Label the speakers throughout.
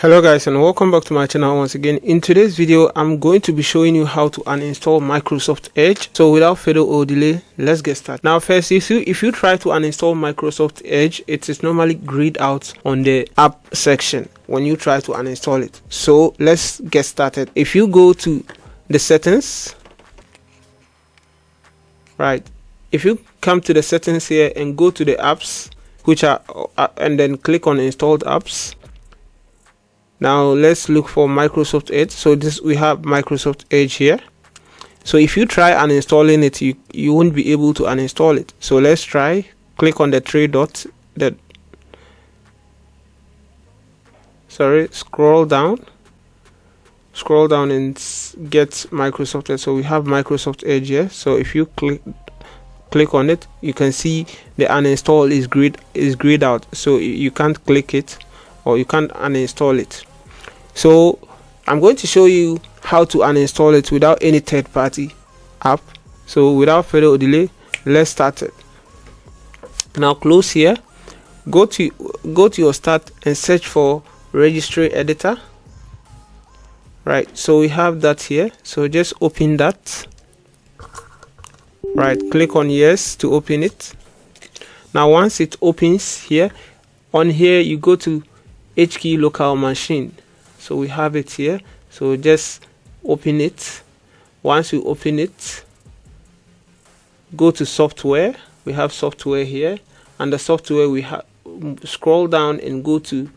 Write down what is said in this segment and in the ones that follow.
Speaker 1: Hello guys, and welcome back to my channel once again. In today's video I'm going to be showing you how to uninstall Microsoft Edge. So without further delay, let's get started. Now first, if you try to uninstall Microsoft Edge, it is normally grayed out on the app section when you try to uninstall it. So let's get started. If you go to the settings, right, if you come to the settings here and go to the apps which are and then click on installed apps. Now let's look for Microsoft Edge. So we have Microsoft Edge here. So if you try uninstalling it, you won't be able to uninstall it. So let's try. Click on the three dots. Scroll down and get Microsoft Edge. So we have Microsoft Edge here. So if you click on it, you can see the uninstall is grayed out. So you can't click it or you can't uninstall it. So I'm going to show you how to uninstall it without any third-party app. So without further delay, let's start it. Now close here, go to your start and search for registry editor. Right, so we have that here. So just open that. Right, click on yes to open it. Now once it opens here, on here you go to HKey local machine. So we have it here. So just open it. Once you open it, go to software. We have software here, and the software we have, scroll down and go to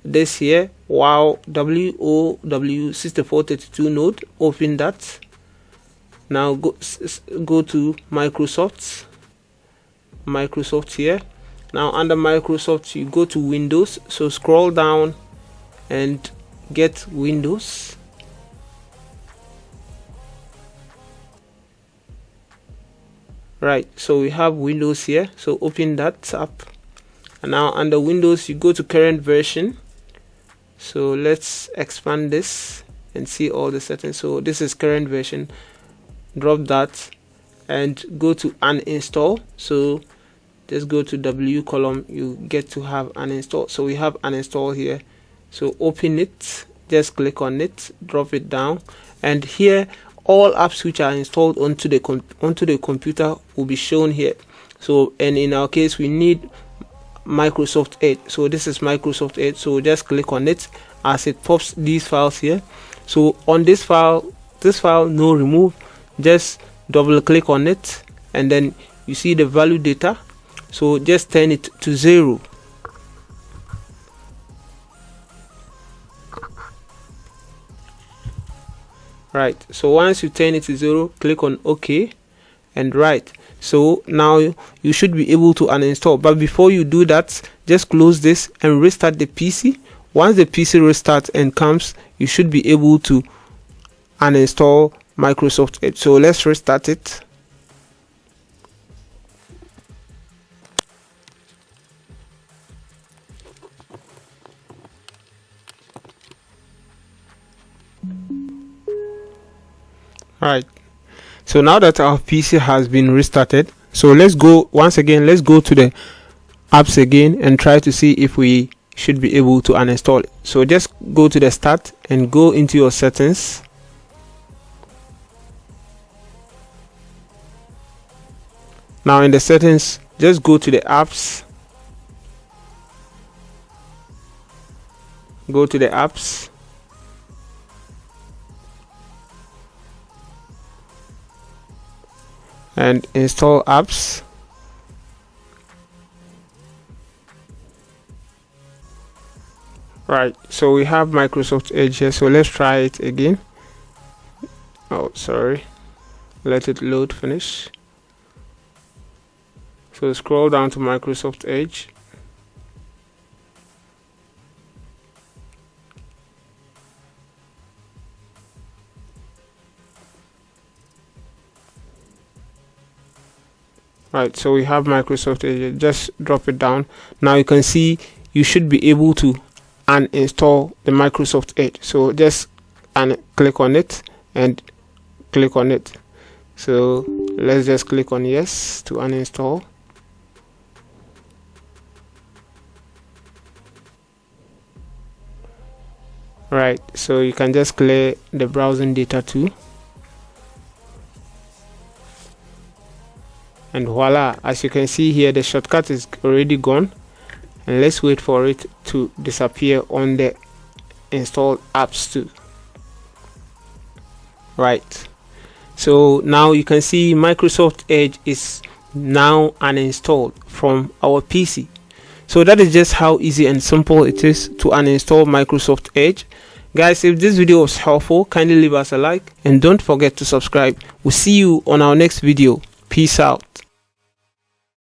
Speaker 1: this here, WoW 6432 node. Open that. Now go to Microsoft here. Now under Microsoft, you go to Windows. So scroll down and get Windows. Right, so we have Windows here. So open that up. And now under Windows, you go to current version. So let's expand this and see all the settings. So this is current version. Drop that and go to uninstall. So just go to W column, you get to have uninstall. So we have uninstall here. So open it, just click on it, drop it down, and here all apps which are installed onto the computer will be shown here. So, and in our case we need Microsoft Edge. So this is Microsoft Edge. So just click on it as it pops these files here. So on this file no remove, just double click on it and then you see the value data. So just turn it to 0. Right, so once you turn it to 0, click on OK and right. So now you should be able to uninstall, but before you do that, just close this and restart the PC. Once the PC restarts and comes, you should be able to uninstall Microsoft Edge. So let's restart it. Right, so now that our PC has been restarted, so let's go to the apps again and try to see if we should be able to uninstall it. So just go to the start and go into your settings. Now in the settings, just go to the apps, and install apps. Right, so we have Microsoft Edge here. So let's try it again. Oh, sorry, let it load. Finish. So scroll down to Microsoft Edge. Right, so we have Microsoft Edge. Just drop it down. Now you can see you should be able to uninstall the Microsoft Edge. So just click on it and click on it. So let's just click on yes to uninstall. Right, so you can just clear the browsing data too, and voila, as you can see here, the shortcut is already gone. And let's wait for it to disappear on the installed apps too. Right, so now you can see Microsoft Edge is now uninstalled from our PC. So that is just how easy and simple it is to uninstall Microsoft Edge. Guys, if this video was helpful, kindly leave us a like and don't forget to subscribe. We'll see you on our next video. Peace out.